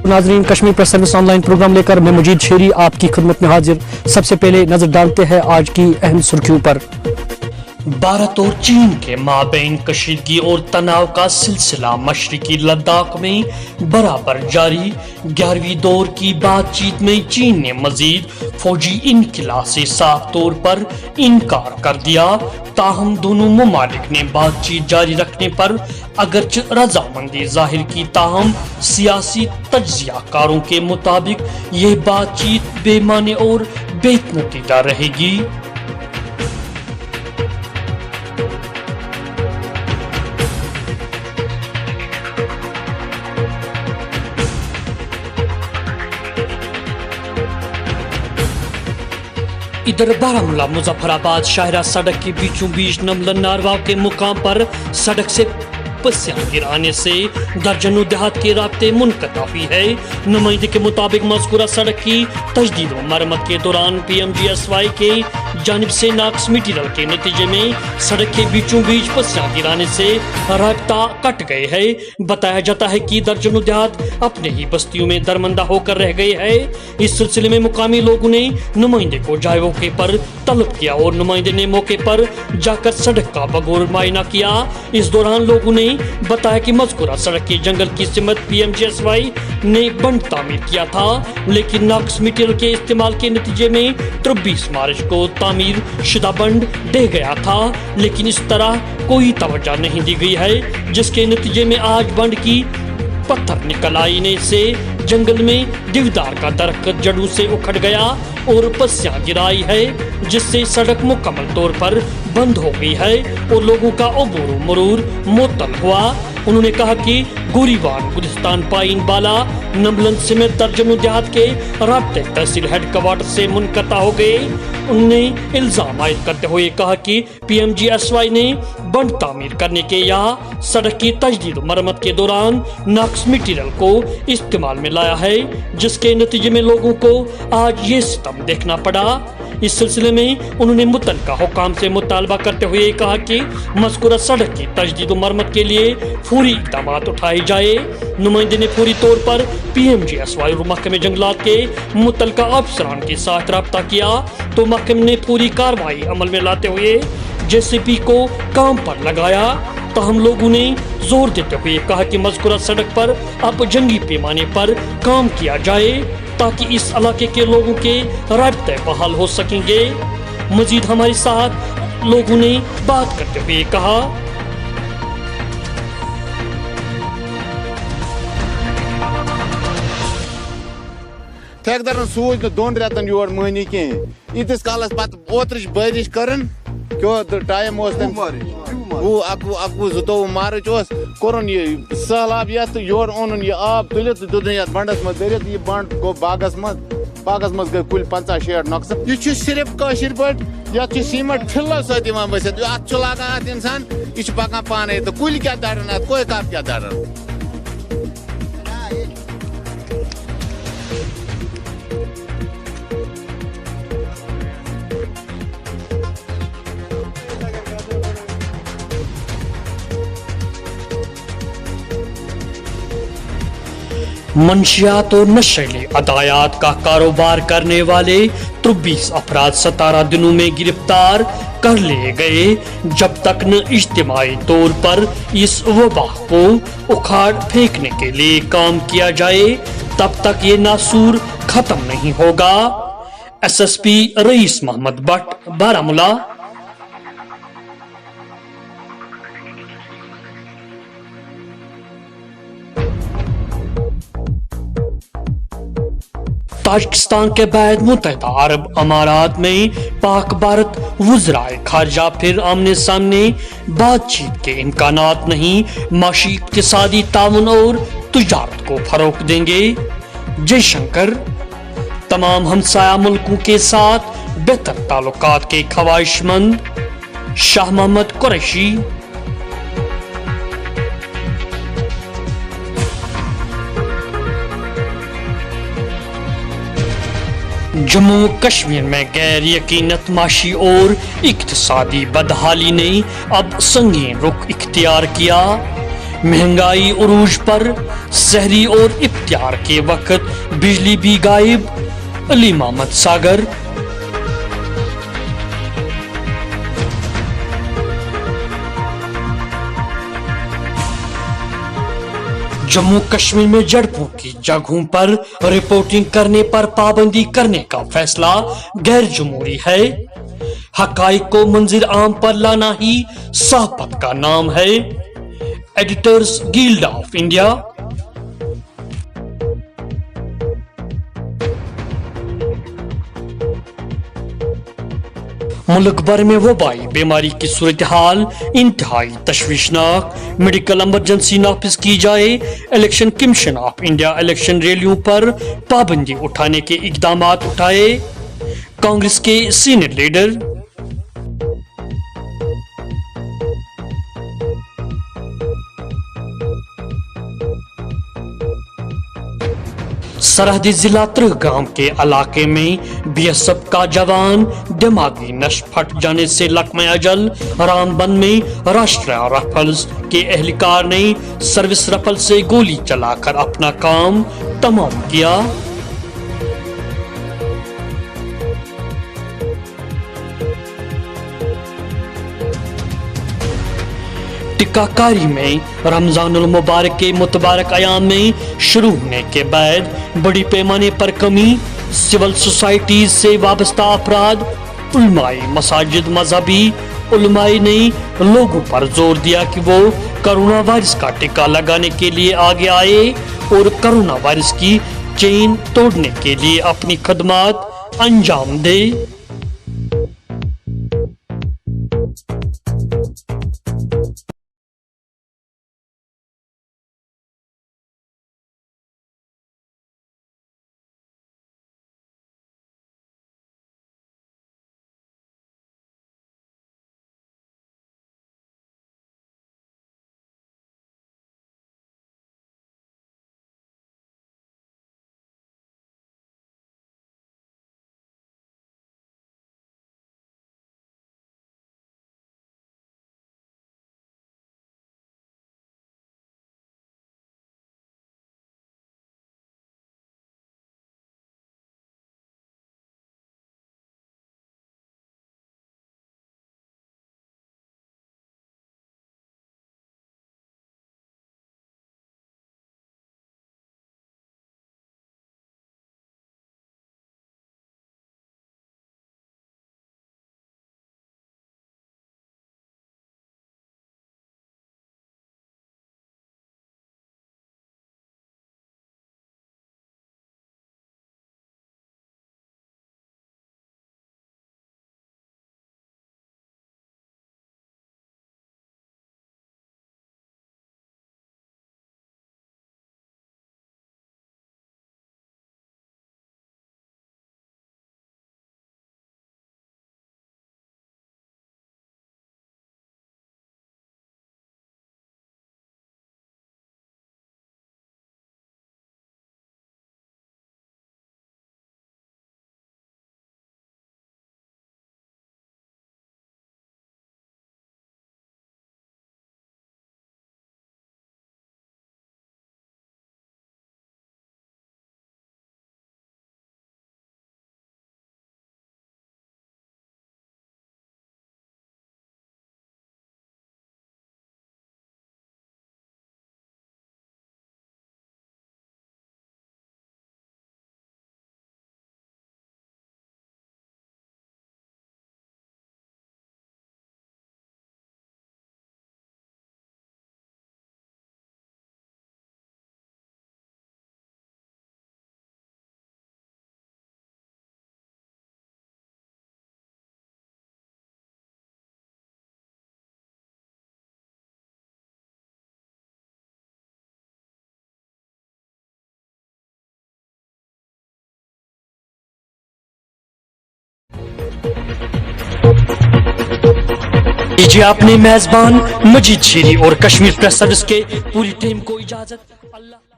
नाजरीन, Kashmir press service online programme लेकर मैं मुजीद शेरी आपकी खिदमत में हाजिर। सबसे पहले नजर डालते हैं आज की अहम सुर्खियों पर। भारत और चीन के माबैन कशीदगी और तनाव का सिलसिला मशरकी लद्दाख में बराबर जारी। 11वीं दौर की बातचीत में चीन ने मजीद फौजी इनखला से साफ तौर पर इनकार कर दिया। ताहम दोनों ममालिक ने बातचीत जारी रखने पर अगरचे रजामंदी जाहिर की, ताहम सियासी तज्जियाकारों के मुताबिक ये बातचीत बेमाने और बेनतीजा रहेगी। इधर बारामूला मुजफ्फराबाद शाहरा सड़क के बीचों बीच नमलन नारवा के मुकाम पर सड़क से पस्सियां गिराने से दर्जनों देहात के राब्ते मुनक़ता हुई है। नुमाइंदे के मुताबिक मज़कूरा सड़क की तजदीद व मरम्मत के दौरान PMGSY के जानिब से नाक़िस मटीरियल के नतीजे में सड़क के बीचों बीच पस्सियां गिराने से राब्ता कट गए है। बताया जाता है कि दर्जनों देहात अपने ही बस्तियों में दरमंदा होकर रह गए हैं। इस सिलसिले में मुकामी लोगों ने नुमाइंदे को जाए मौके पर तलब किया और नुमाइंदे ने मौके पर जाकर सड़क का बगौर मुआयना किया। इस दौरान लोगों ने बताया कि मज़कूरा सड़क के जंगल की सिमत PMGSY ने बंड तामीर किया था, लेकिन नाक़िस मटीरियल के इस्तेमाल के नतीजे में 23 मार्च को तामीर शुदा बंड दे गया था, लेकिन इस तरह कोई तवज्जो नहीं दी गई है, जिसके नतीजे में आज बंड की पत्थर निकल आने से जंगल में देवदार का दरख्त जड़ों से उखड़ गया और पस्सियां गिराई है, जिससे सड़क मुकम्मल तौर पर बंद हो गई है और लोगों का अबूर मरूर मुअत्तल हुआ। उन्होंने कहा कि गोरीवान, गुलिस्तान, पाइन बाला, नमलन समेत दर्जनों देहात के राब्ते तहसील हेडक्वार्टर से मुनक़ता हो गए। उन्होंने इल्जाम आयद करते हुए कहा कि PMGSY ने बंड तामीर करने के या सड़क की तजदीद मरम्मत के दौरान नाक़िस मटीरियल को इस्तेमाल में लाया है, जिसके नतीजे में लोगों को आज ये सितम देखना पड़ा। इस सिलसिले में उन्होंने मुतल्लिका हुकाम से मुतालबा करते हुए कहा कि मज़कूरा सड़क की तजदीद मरम्मत के लिए फौरी इक़दाम उठाए जाए। नुमाइंदे ने फौरी तौर पर PMGSY और महकमे जंगलात के मुतल्लिका अफसरान के साथ रब्ता किया तो महकमे ने पूरी कार्रवाई अमल में लाते हुए JCP को काम पर लगाया। ताहम लोगों ने जोर देते हुए कहा कि मज़कूरा सड़क पर अब जंगी पैमाने पर काम किया जाए ताकि इस इलाके के लोगों के राब्ते बहाल हो सकेंगे। मजीद हमारे साथ लोगों ने बात करते हुए कहा, ठेकेदारन सूझ न 2 रेतन योर मोहनी कहें इतिस कालस पत ओत्रच बारिश करन क्यों टाइम वो अकु 2 मार्च कोरन ये सैलाब यत योर ओनन ये आब तुलित दुदन यत बंडस मज दरित ये बंड गो बागस मज गई कुल 50-60 नक्स ये सिर्फ कशिर पट यत सीमेंट फिल्लो सत दिवान बसित अत लगान इंसान यह पकान पाने तो कुल क्या दरन अत कोई कप क्या दरन। मंशियात और नशीली अदायात का कारोबार करने वाले 23 अफराद 17 दिनों में गिरफ्तार कर लिए गए। जब तक न इज्तिमाई तौर पर इस वबा को उखाड़ फेंकने के लिए काम किया जाए, तब तक ये नासूर खत्म नहीं होगा। SSP rice Mohammad Bhatt, Baramulla. Tajikistan के बाद मुत्तहिदा अरब अमारात में पाक भारत वज़राए खारजा फिर आमने सामने बातचीत के इम्कानात नहीं, माशी इक़्तिसादी ताउन और तिजारत को फरोग़ देंगे। जयशंकर तमाम हमसाया मुल्कों के साथ बेहतर ताल्लुकात के ख्वाहिशमंद। शाह मोहम्मद कुरैशी। जम्मू कश्मीर में गैर यकीनत माशी और इक़्तिसादी बदहाली ने अब संगीन रुख इख्तियार किया। महंगाई उरूज पर, सहरी और इफ्तियार के वक्त बिजली भी गायब। अली मोहम्मद सागर। जम्मू कश्मीर में झड़पों की जगहों पर रिपोर्टिंग करने पर पाबंदी करने का फैसला गैर जमहूरी है। हकाइक को मंजिल आम पर लाना ही सहाफत का नाम है। Editors guild of India. मुल्क भर में वबाई बीमारी की सूरत हाल इंतहाई तशवीशनाक। मेडिकल इमरजेंसी नाफिज की जाए। Election commission of India election रैलियों पर पाबंदी उठाने के इकदाम उठाए। कांग्रेस के सीनियर लीडर। सरहदी जिला त्रिगाम के इलाके में बीएसएफ का जवान दिमागी नश फट जाने से लकमे अजल। रामबन में राष्ट्रीय राइफल्स के एहलकार ने सर्विस राइफल से गोली चलाकर अपना काम तमाम किया। टिक्काकारी में रमजानुल मुबारक के मुतबारक अयाम में शुरू होने के बाद बड़ी पैमाने पर कमी। सिविल सोसाइटीज से वाबस्ता अफराद, उलमाए मसाजिद, मजहबी उलमाए ने लोगों पर जोर दिया कि वो कोरोना वायरस का टीका लगाने के लिए आगे आए और कोरोना वायरस की चेन तोड़ने के लिए अपनी खदमात अंजाम दे। दीजिए अपने मेजबान मजीद शेरी और कश्मीर प्रेस सर्विस के पूरी टीम को इजाजत। अल्लाह।